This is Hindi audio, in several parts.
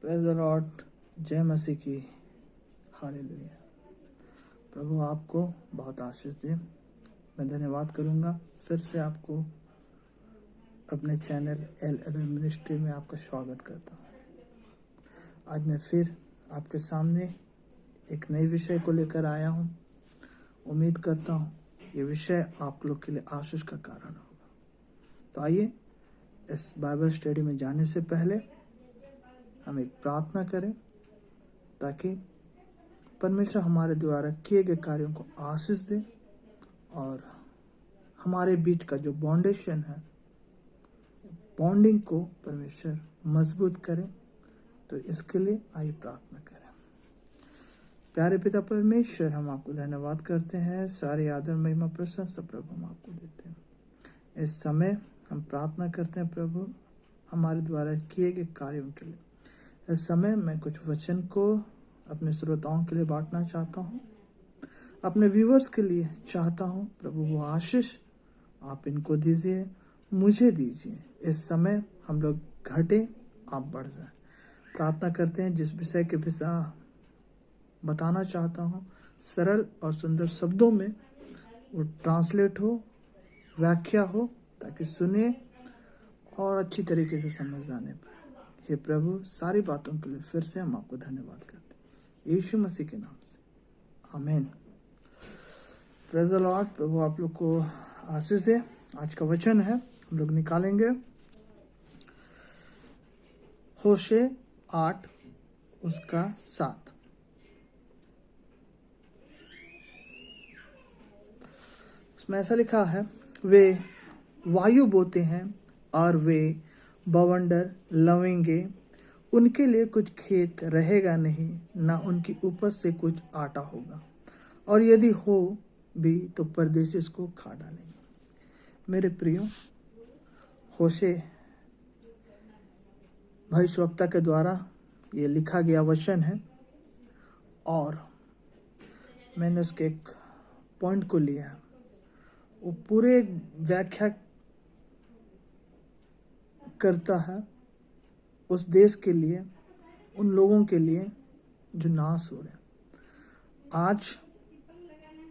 Praise the Lord. जय मसीह की। हालेलुया। प्रभु आपको बहुत आशीष दे। मैं धन्यवाद करूंगा फिर से आपको अपने चैनल एल मिनिस्ट्री में आपका स्वागत करता हूं। आज मैं फिर आपके सामने एक नए विषय को लेकर आया हूं। उम्मीद करता हूं ये विषय आप लोग के लिए आशीष का कारण होगा। तो आइए इस बाइबल स्टडी में जाने से पहले हम एक प्रार्थना करें ताकि परमेश्वर हमारे द्वारा किए गए कार्यों को आशीष दे और हमारे बीच का जो बाउंडेशन है, बॉन्डिंग को परमेश्वर मजबूत करें। तो इसके लिए आइए प्रार्थना करें। प्यारे पिता परमेश्वर, हम आपको धन्यवाद करते हैं। सारी आदर महिमा प्रशंसा प्रभु हम आपको देते हैं। इस समय हम प्रार्थना करते हैं प्रभु हमारे द्वारा किए गए कार्यों के लिए। इस समय मैं कुछ वचन को अपने श्रोताओं के लिए बांटना चाहता हूँ, अपने व्यूअर्स के लिए चाहता हूँ। प्रभु वो आशीष आप इनको दीजिए, मुझे दीजिए। इस समय हम लोग घटे, आप बढ़ जाए। प्रार्थना करते हैं जिस विषय के विषय बताना चाहता हूँ, सरल और सुंदर शब्दों में वो ट्रांसलेट हो, व्याख्या हो, ताकि सुने और अच्छी तरीके से समझ आने पाए। हे प्रभु, सारी बातों के लिए फिर से हम आपको धन्यवाद करते हैं यीशु मसीह के नाम से, आमीन। Praise the Lord. प्रभु आप लोग को आशीष दे। आज का वचन है, हम लोग निकालेंगे होशे 8 उसका 7। उसमें ऐसा लिखा है, वे वायु बोते हैं और वे बवंडर लवेंगे। उनके लिए कुछ खेत रहेगा नहीं, ना उनकी उपज से कुछ आटा होगा, और यदि हो भी तो परदेशी उसको खा डालेंगे। मेरे प्रियो, होशे भविष्यवक्ता के द्वारा ये लिखा गया वचन है और मैंने उसके एक पॉइंट को लिया। वो पूरे व्याख्या करता है उस देश के लिए, उन लोगों के लिए जो नाश हो रहे हैं। आज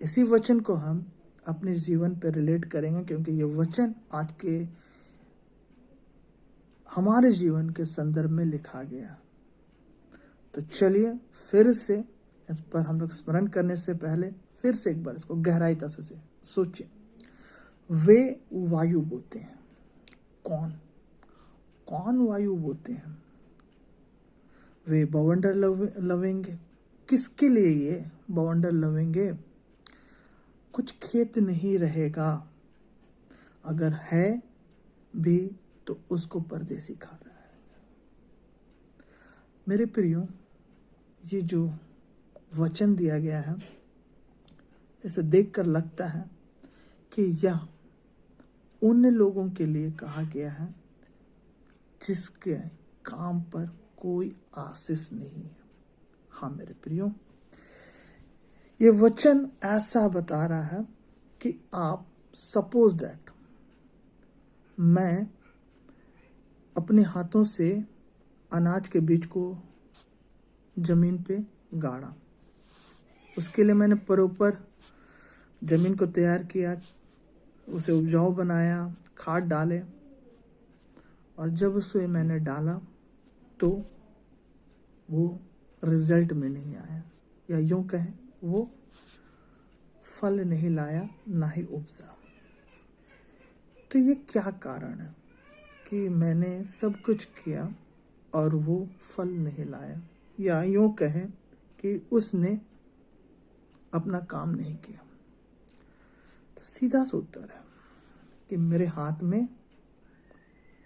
इसी वचन को हम अपने जीवन पर रिलेट करेंगे, क्योंकि ये वचन आज के हमारे जीवन के संदर्भ में लिखा गया। तो चलिए फिर से इस पर हम लोग स्मरण करने से पहले फिर से एक बार इसको गहराई से सोचिए। वे वायु बोते हैं। कौन वायु बोते हैं? वे बवंडर लवेंगे। किसके लिए ये बवंडर लवेंगे? कुछ खेत नहीं रहेगा, अगर है भी तो उसको परदेशी खा रहा है। मेरे प्रियो, ये जो वचन दिया गया है, इसे देखकर लगता है कि यह उन लोगों के लिए कहा गया है जिसके काम पर कोई आशीष नहीं है। हाँ मेरे प्रियो, ये वचन ऐसा बता रहा है कि आप सपोज दैट मैं अपने हाथों से अनाज के बीज को जमीन पे गाड़ा। उसके लिए मैंने प्रॉपर जमीन को तैयार किया, उसे उपजाऊ बनाया, खाद डाले, और जब उसे मैंने डाला तो वो रिजल्ट में नहीं आया, या यूं कहें वो फल नहीं लाया, ना ही उपजा। तो ये क्या कारण है कि मैंने सब कुछ किया और वो फल नहीं लाया, या यूं कहें कि उसने अपना काम नहीं किया? तो सीधा सा उत्तर है कि मेरे हाथ में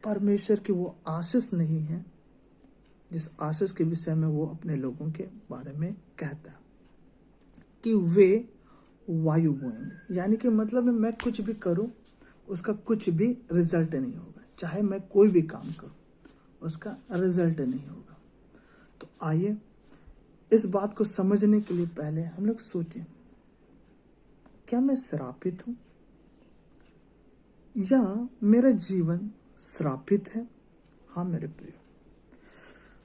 परमेश्वर की वो आशीष नहीं है जिस आशीष के विषय में वो अपने लोगों के बारे में कहता है कि वे वायु बोएंगे। यानी कि मतलब है, मैं कुछ भी करूं उसका कुछ भी रिजल्ट नहीं होगा। चाहे मैं कोई भी काम करूं उसका रिजल्ट नहीं होगा। तो आइए इस बात को समझने के लिए पहले हम लोग सोचें, क्या मैं श्रापित हूं या मेरा जीवन श्रापित है? हाँ मेरे प्रिय,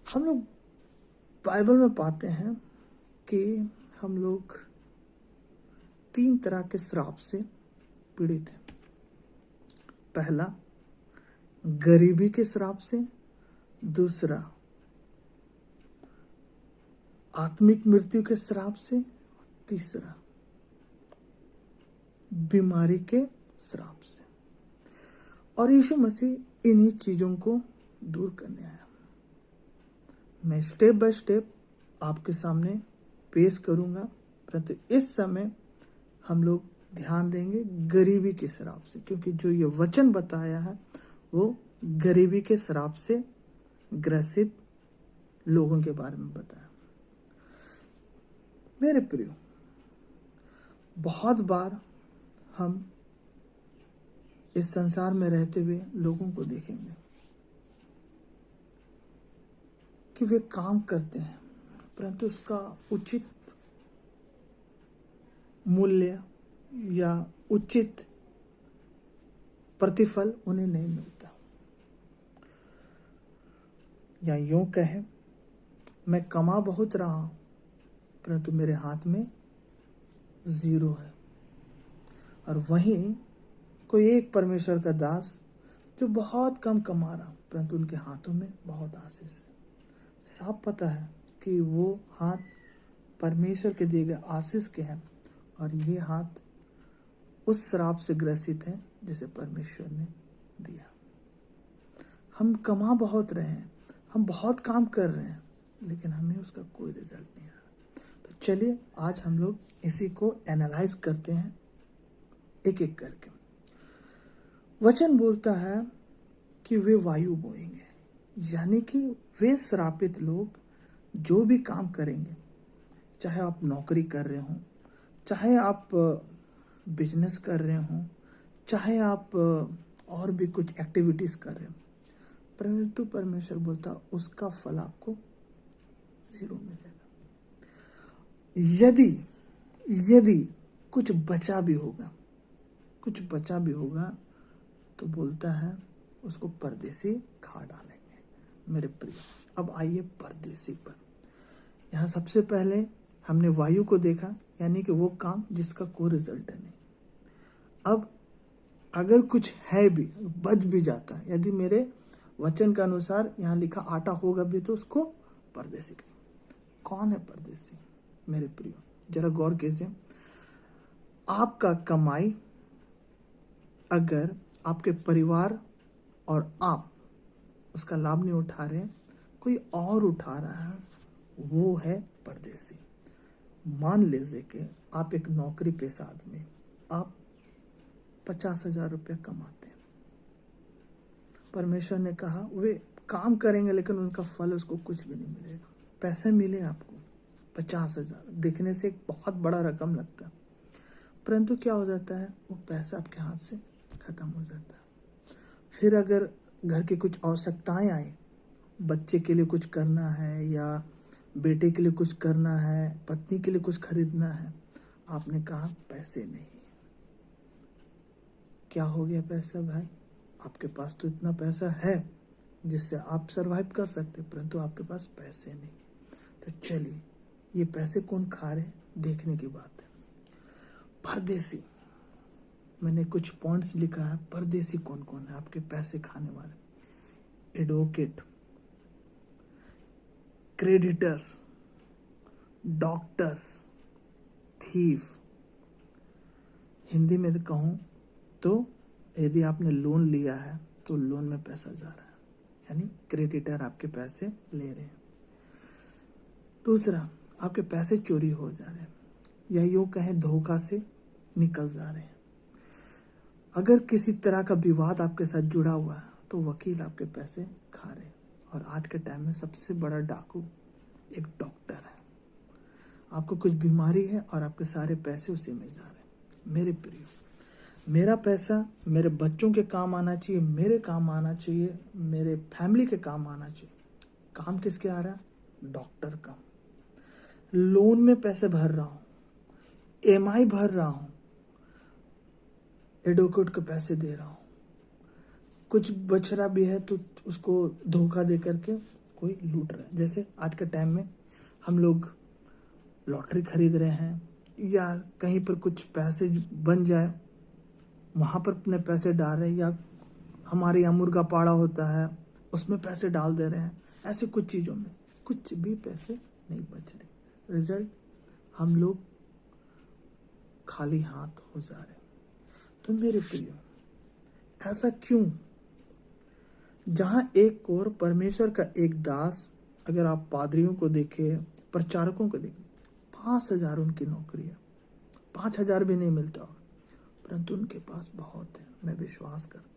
हम लोग बाइबल में पाते हैं कि हम लोग 3 तरह के श्राप से पीड़ित हैं। पहला गरीबी के श्राप से, दूसरा आत्मिक मृत्यु के श्राप से, तीसरा बीमारी के श्राप से। और यीशु मसीह इन्हीं चीजों को दूर करने आया। मैं स्टेप बाय स्टेप आपके सामने पेश करूंगा, परंतु इस समय हम लोग ध्यान देंगे गरीबी के श्राप से, क्योंकि जो ये वचन बताया है वो गरीबी के श्राप से ग्रसित लोगों के बारे में बताया। मेरे प्रियो, बहुत बार हम इस संसार में रहते हुए लोगों को देखेंगे कि वे काम करते हैं, परंतु उसका उचित मूल्य या उचित प्रतिफल उन्हें नहीं मिलता। या यूं कहें, मैं कमा बहुत रहा हूं, परंतु मेरे हाथ में 0 है। और वहीं कोई एक परमेश्वर का दास जो बहुत कम कमा रहा, परंतु उनके हाथों में बहुत आशीष है। साफ पता है कि वो हाथ परमेश्वर के दिए गए आशीष के हैं, और ये हाथ उस श्राप से ग्रसित है जिसे परमेश्वर ने दिया। हम कमा बहुत रहे हैं, हम बहुत काम कर रहे हैं, लेकिन हमें उसका कोई रिजल्ट नहीं आ रहा। तो चलिए आज हम लोग इसी को एनालाइज करते हैं एक एक करके। वचन बोलता है कि वे वायु बोएंगे, यानी कि वे श्रापित लोग जो भी काम करेंगे, चाहे आप नौकरी कर रहे हो, चाहे आप बिजनेस कर रहे हो, चाहे आप और भी कुछ एक्टिविटीज कर रहे हो, परंतु परमेश्वर बोलता उसका फल आपको 0 मिलेगा। यदि कुछ बचा भी होगा तो बोलता है उसको परदेसी खा डालेंगे। मेरे प्रिय, अब आइए परदेसी पर। यहाँ सबसे पहले हमने वायु को देखा, यानी कि वो काम जिसका कोई रिजल्ट नहीं। अब अगर कुछ है भी, बच भी जाता है, यदि मेरे वचन के अनुसार यहाँ लिखा आटा होगा भी, तो उसको परदेसी कहेंगे। कौन है परदेसी? मेरे प्रिय, जरा गौर कीजिए। आपका कमाई अगर आपके परिवार और आप उसका लाभ नहीं उठा रहे, कोई और उठा रहा है, वो है परदेसी। मान लीजिए कि आप एक नौकरी पेशा आदमी, आप 50,000 रुपये कमाते हैं। परमेश्वर ने कहा वे काम करेंगे, लेकिन उनका फल उसको कुछ भी नहीं मिलेगा। पैसे मिले आपको 50,000, देखने से एक बहुत बड़ा रकम लगता है, परंतु क्या हो जाता है, वो पैसा आपके हाथ से खत्म हो जाता है। फिर अगर घर की कुछ आवश्यकताएं आई, बच्चे के लिए कुछ करना है या बेटे के लिए कुछ करना है, पत्नी के लिए कुछ खरीदना है, आपने कहा पैसे नहीं। क्या हो गया पैसा भाई? आपके पास तो इतना पैसा है जिससे आप सरवाइव कर सकते, परंतु आपके पास पैसे नहीं। तो चलिए, ये पैसे कौन खा रहे, देखने की बात है। परदेसी, मैंने कुछ पॉइंट्स लिखा है। परदेसी कौन कौन है आपके पैसे खाने वाले? Advocate, creditors, doctors, thief. Hindi में कहूं तो यदि आपने लोन लिया है तो लोन में पैसा जा रहा है, यानी क्रेडिटर आपके पैसे ले रहे हैं। दूसरा, आपके पैसे चोरी हो जा रहे हैं, या यूं कहें धोखा से निकल जा रहे हैं। अगर किसी तरह का विवाद आपके साथ जुड़ा हुआ है तो वकील आपके पैसे खा रहे हैं। और आज के टाइम में सबसे बड़ा डाकू एक डॉक्टर है। आपको कुछ बीमारी है और आपके सारे पैसे उसी में जा रहे हैं। मेरे प्रिय, मेरा पैसा मेरे बच्चों के काम आना चाहिए, मेरे काम आना चाहिए, मेरे फैमिली के काम आना चाहिए। काम किसके आ रहा है? डॉक्टर का। लोन में पैसे भर रहा हूँ, EMI भर रहा हूँ, एडवोकेट को पैसे दे रहा हूँ, कुछ बच रहा भी है तो उसको धोखा दे करके कोई लूट रहा है। जैसे आज के टाइम में हम लोग लॉटरी खरीद रहे हैं या कहीं पर कुछ पैसे बन जाए वहाँ पर अपने पैसे डाल रहे हैं, या हमारे यहाँ मुर्गा पाड़ा होता है उसमें पैसे डाल दे रहे हैं। ऐसे कुछ चीज़ों में कुछ भी पैसे नहीं बच रहे। रिजल्ट, हम लोग खाली हाथ हो जा रहे हैं। तो मेरे प्रियो, ऐसा क्यों? जहां एक और परमेश्वर का एक दास, अगर आप पादरियों को देखें, प्रचारकों को देखें, 5,000 उनकी नौकरी है, 5,000 भी नहीं मिलता, परंतु उनके पास बहुत है। मैं विश्वास करता हूं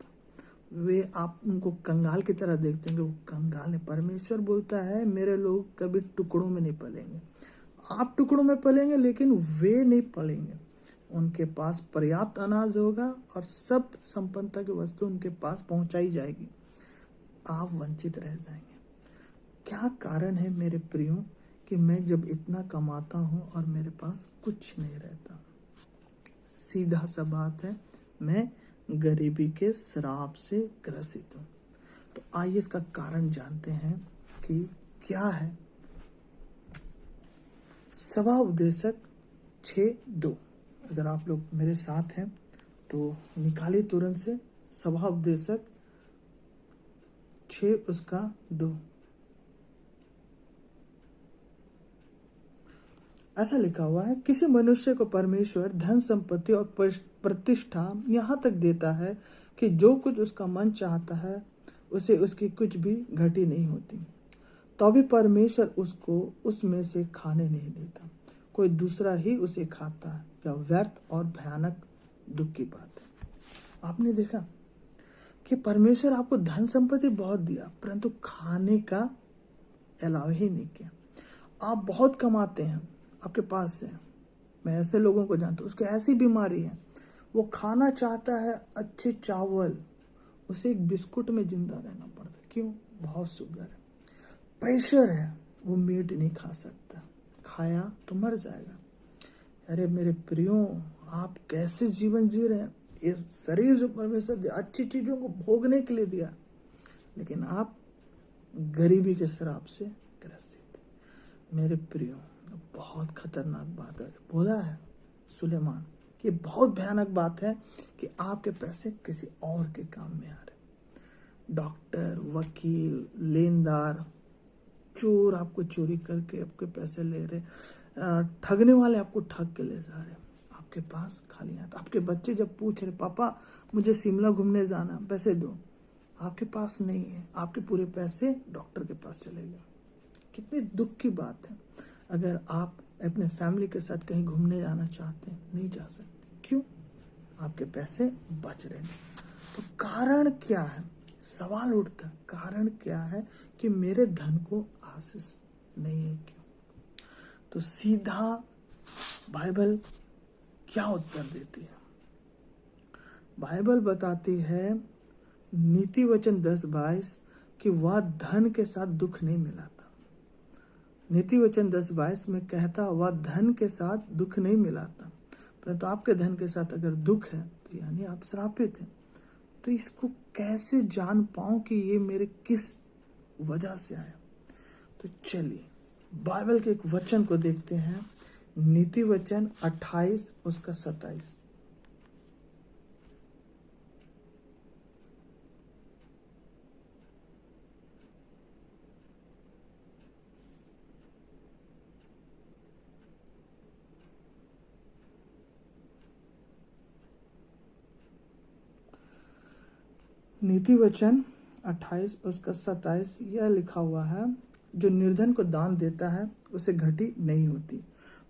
वे, आप उनको कंगाल की तरह देखते हैं, वो कंगाल है। परमेश्वर बोलता है मेरे लोग कभी टुकड़ों में नहीं पलेंगे। आप टुकड़ों में पलेंगे लेकिन वे नहीं पलेंगे। उनके पास पर्याप्त अनाज होगा और सब संपन्नता की वस्तु उनके पास पहुंचाई जाएगी। आप वंचित रह जाएंगे। क्या कारण है मेरे प्रियो कि मैं जब इतना कमाता हूं और मेरे पास कुछ नहीं रहता? सीधा सा बात है, मैं गरीबी के श्राप से ग्रसित हूं। तो आइए इसका कारण जानते हैं कि क्या है। सभा उपदेशक 6:2, अगर आप लोग मेरे साथ हैं तो निकालिए तुरंत से सभा उपदेशक 6:2। ऐसा लिखा हुआ है, किसी मनुष्य को परमेश्वर धन संपत्ति और प्रतिष्ठा यहाँ तक देता है कि जो कुछ उसका मन चाहता है उसे उसकी कुछ भी घटी नहीं होती, तो भी परमेश्वर उसको उसमें से खाने नहीं देता। कोई दूसरा ही उसे खाता है। यह व्यर्थ और भयानक दुख की बात है। आपने देखा कि परमेश्वर आपको धन संपत्ति बहुत दिया, परंतु खाने का अलाव ही नहीं किया। आप बहुत कमाते हैं, आपके पास से, मैं ऐसे लोगों को जानता हूँ, उसको ऐसी बीमारी है, वो खाना चाहता है अच्छे चावल, उसे एक बिस्कुट में जिंदा रहना पड़ता है। क्यों? बहुत शुगर है, प्रेशर है, वो मीट नहीं खा सकता, खाया तो मर जाएगा। अरे मेरे प्रियो, आप कैसे जीवन जी रहे हैं? ये शरीर जो परमेश्वर दिया, अच्छी चीजों को भोगने के लिए दिया, लेकिन आप गरीबी के श्राप से ग्रसित। मेरे प्रियो, बहुत खतरनाक बात है। बोला है सुलेमान कि बहुत भयानक बात है कि आपके पैसे किसी और के काम में आ रहे। डॉक्टर, वकील, लेनदार, चोर आपको चोरी करके आपके पैसे ले रहे, ठगने वाले आपको ठग के ले जा रहे, आपके पास खाली हाथ। आपके बच्चे जब पूछ रहे पापा मुझे शिमला घूमने जाना, पैसे दो, आपके पास नहीं है, आपके पूरे पैसे डॉक्टर के पास चले गए। कितनी दुख की बात है। अगर आप अपने फैमिली के साथ कहीं घूमने जाना चाहते हैं, नहीं जा सकते। क्यों? आपके पैसे बच रहे हैं। तो कारण क्या है? सवाल उठता, कारण क्या है कि मेरे धन को आशीष नहीं है? क्यों? तो सीधा बाइबल क्या उत्तर देती है? बाइबल बताती है नीति वचन 10:22 कि वह धन के साथ दुख नहीं मिलाता। नीति वचन 10:22 में कहता वह धन के साथ दुख नहीं मिलाता, परंतु आपके धन के साथ अगर दुख है तो यानी आप श्रापित हैं। तो इसको कैसे जान पाऊं कि ये मेरे किस वजह से आया? तो चलिए बाइबल के एक वचन को देखते हैं, नीति वचन 28:27। नीति वचन 28:27 यह लिखा हुआ है, जो निर्धन को दान देता है उसे घटी नहीं होती,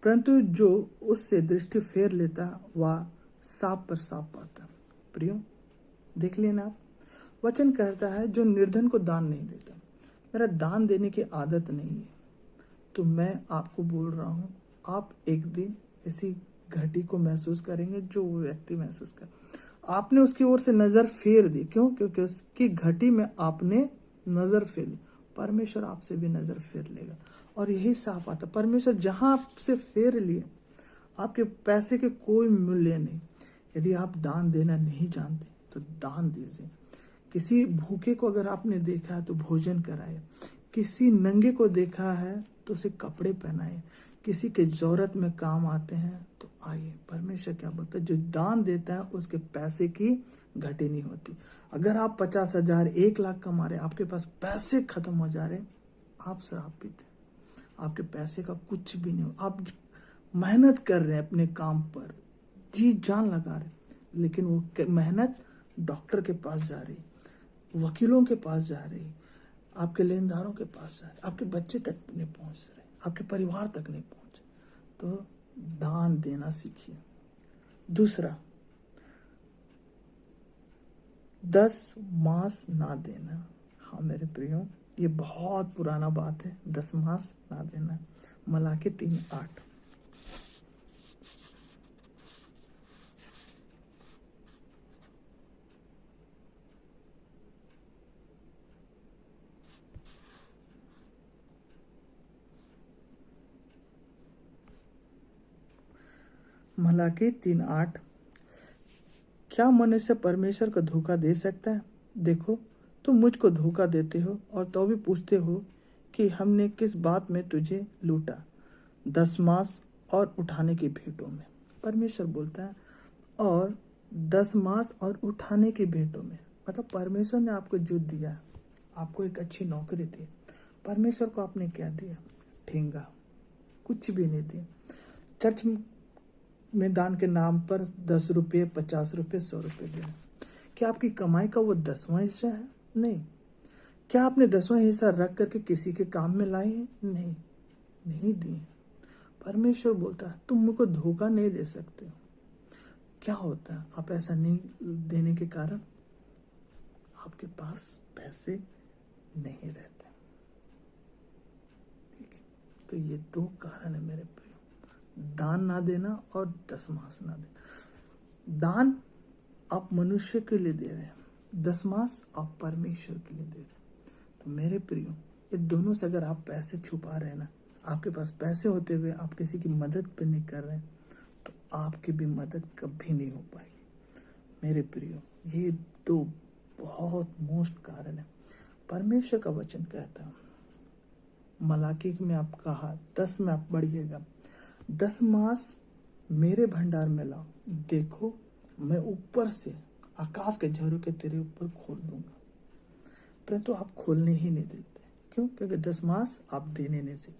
परंतु जो उससे दृष्टि फेर लेता वह साप पर साप पाता। प्रियो, देख लेना आप, वचन कहता है जो निर्धन को दान नहीं देता। मेरा दान देने की आदत नहीं है, तो मैं आपको बोल रहा हूँ, आप एक दिन इसी घटी को महसूस करेंगे जो वो व्यक्ति महसूस कर। आपने उसकी ओर से नजर फेर दी, क्यों? क्योंकि उसकी घटी में आपने नजर फेर ली। परमेश्वर आपसे भी नजर फेर लेगा, और यही साफ आता। परमेश्वर जहां आपसे फेर लिए, आपके पैसे के कोई मूल्य नहीं। यदि आप दान देना नहीं जानते तो दान दीजिए। किसी भूखे को अगर आपने देखा है तो भोजन कराए, किसी नंगे को देखा है तो उसे कपड़े पहनाए। किसी के जरूरत में काम आते हैं तो आइए। परमेश्वर क्या बोलता है, जो दान देता है उसके पैसे की घटी नहीं होती। अगर आप 50,000 1 लाख कमा रहे, आपके पास पैसे खत्म हो जा रहे, आप शराब पीते, आपके पैसे का कुछ भी नहीं हो। आप मेहनत कर रहे हैं अपने काम पर, जी जान लगा रहे, लेकिन वो मेहनत डॉक्टर के पास जा रही, वकीलों के पास जा रही, आपके लेनदारों के पास जा रही, आपके बच्चे तक नहीं पहुंच रहे, आपके परिवार तक नहीं पहुंच। तो दान देना सीखिए। दूसरा, 10 मांस ना देना। हाँ मेरे प्रियो, ये बहुत पुराना बात है, 10 मांस ना देना। मलाकी 3:8। मलाकी 3:8। क्या मनुष्य परमेश्वर को धोखा दे सकता है? देखो, तुम मुझको धोखा देते हो और तो भी पूछते हो कि हमने किस बात में तुझे लूटा, 10 मांस और उठाने की भेंटों में। परमेश्वर बोलता है, और 10 मांस और उठाने की भेंटों में। मतलब परमेश्वर ने आपको जो दिया, आपको एक अच्छी नौकरी दी, परमेश्वर को आपने क्या दिया? ठेंगा, कुछ भी नहीं दिया। चर्च में दान के नाम पर 10 रुपये, 50 रुपये, 100 रुपये देना, क्या आपकी कमाई का वो 10वां हिस्सा है? नहीं। क्या आपने 10वां हिस्सा रख करके किसी के काम में लाए हैं? नहीं, नहीं दिए। परमेश्वर बोलता है तुम मुझको धोखा नहीं दे सकते हो। क्या होता है, आप ऐसा नहीं देने के कारण आपके पास पैसे नहीं रहते। ठीक है, तो ये 2 कारण है मेरे प्रिय, दान ना देना और 10 मांस ना देना। दान आप मनुष्य के लिए दे रहे हैं, 10 मांस आप परमेश्वर के लिए दे रहे हैं। तो मेरे प्रियो, ये दोनों से अगर आप पैसे छुपा रहे हैं ना, आपके पास पैसे होते हुए आप किसी की मदद पे नहीं कर रहे हैं, तो आपकी भी मदद कभी नहीं हो पाएगी। मेरे प्रियो, ये 2 बहुत मोस्ट कारण है। परमेश्वर का वचन कहता है, मलाकी में आप कहा 10 में आप बढ़िएगा, 10 मांस मेरे भंडार में लाओ, देखो मैं ऊपर से आकाश के झरोखे तेरे ऊपर खोल दूंगा। परंतु आप खोलने ही नहीं देते। क्यों? क्योंकि 10 मांस आप देने नहीं सीखे।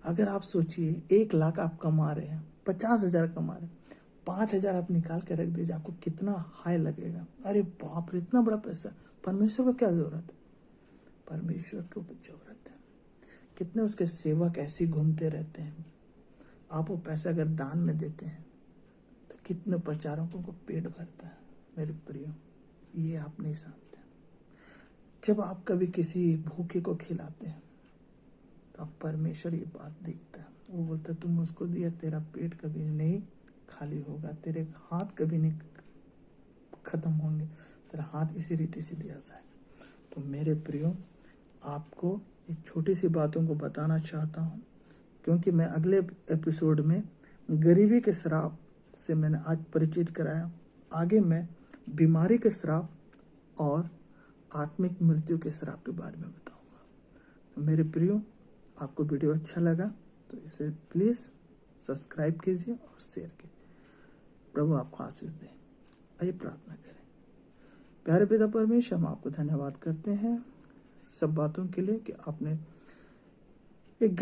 अगर आप सोचिए 1 लाख आप कमा रहे हैं, 50,000 कमा रहे हैं, 5,000 आप निकाल के रख दीजिए, आपको कितना हाई लगेगा। अरे बाप रे, इतना बड़ा पैसा, परमेश्वर को क्या जरूरत है? परमेश्वर को जरूरत है। कितने उसके सेवक ऐसे घूमते रहते हैं। आप वो पैसा अगर दान में देते हैं तो कितने प्रचारकों को पेट भरता है। मेरे प्रियो, ये आप नहीं समझते। जब आप कभी किसी भूखे को खिलाते हैं तो आप परमेश्वर ये बात देखता है, वो बोलता है तुम उसको दिया, तेरा पेट कभी नहीं खाली होगा, तेरे हाथ कभी नहीं खत्म होंगे, तेरा हाथ इसी रीति से दिया जाए। तो मेरे प्रियो, आपको इस छोटी सी बातों को बताना चाहता हूँ, क्योंकि मैं अगले एपिसोड में गरीबी के श्राप से मैंने आज परिचित कराया। आगे मैं बीमारी के श्राप और आत्मिक मृत्यु के श्राप के बारे में बताऊंगा। तो मेरे प्रियो, आपको वीडियो अच्छा लगा तो इसे प्लीज़ सब्सक्राइब कीजिए और शेयर कीजिए। प्रभु आपको आशीष दे। आइए प्रार्थना करें। प्यारे पिता परमेश्वर, हम आपको धन्यवाद करते हैं सब बातों के लिए कि आपने एक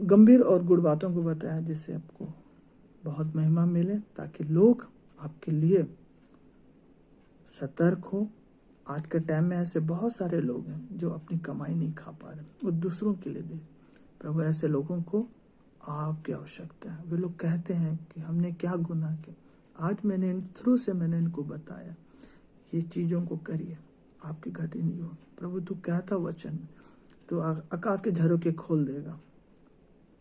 गंभीर और गुड़ बातों को बताया, जिससे आपको बहुत महिमा मिले, ताकि लोग आपके लिए सतर्क हो। आज के टाइम में ऐसे बहुत सारे लोग हैं जो अपनी कमाई नहीं खा पा रहे, वो दूसरों के लिए दे। प्रभु, ऐसे लोगों को आपकी आवश्यकता है। वे लोग कहते हैं कि हमने क्या गुनाह किया। आज मैंने मैंने इनको बताया, ये चीज़ों को करिए, आपकी घटी नहीं होगी। प्रभु, तू कहता वचन में तो आकाश के झरोखे खोल देगा।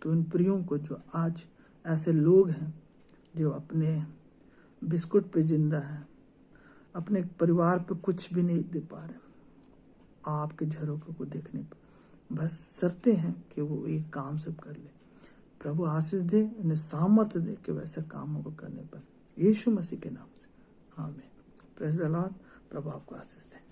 तो इन प्रियों को, जो आज ऐसे लोग हैं जो अपने बिस्कुट पे जिंदा है, अपने परिवार पे कुछ भी नहीं दे पा रहे, आपके झरोखे को देखने पर बस सरते हैं कि वो एक काम सब कर ले। प्रभु आशीष दे, उन्हें सामर्थ्य दे कि वैसे कामों को करने पर, यीशु मसीह के नाम से आमीन। Praise the Lord. प्रभु आपको आशीष दे।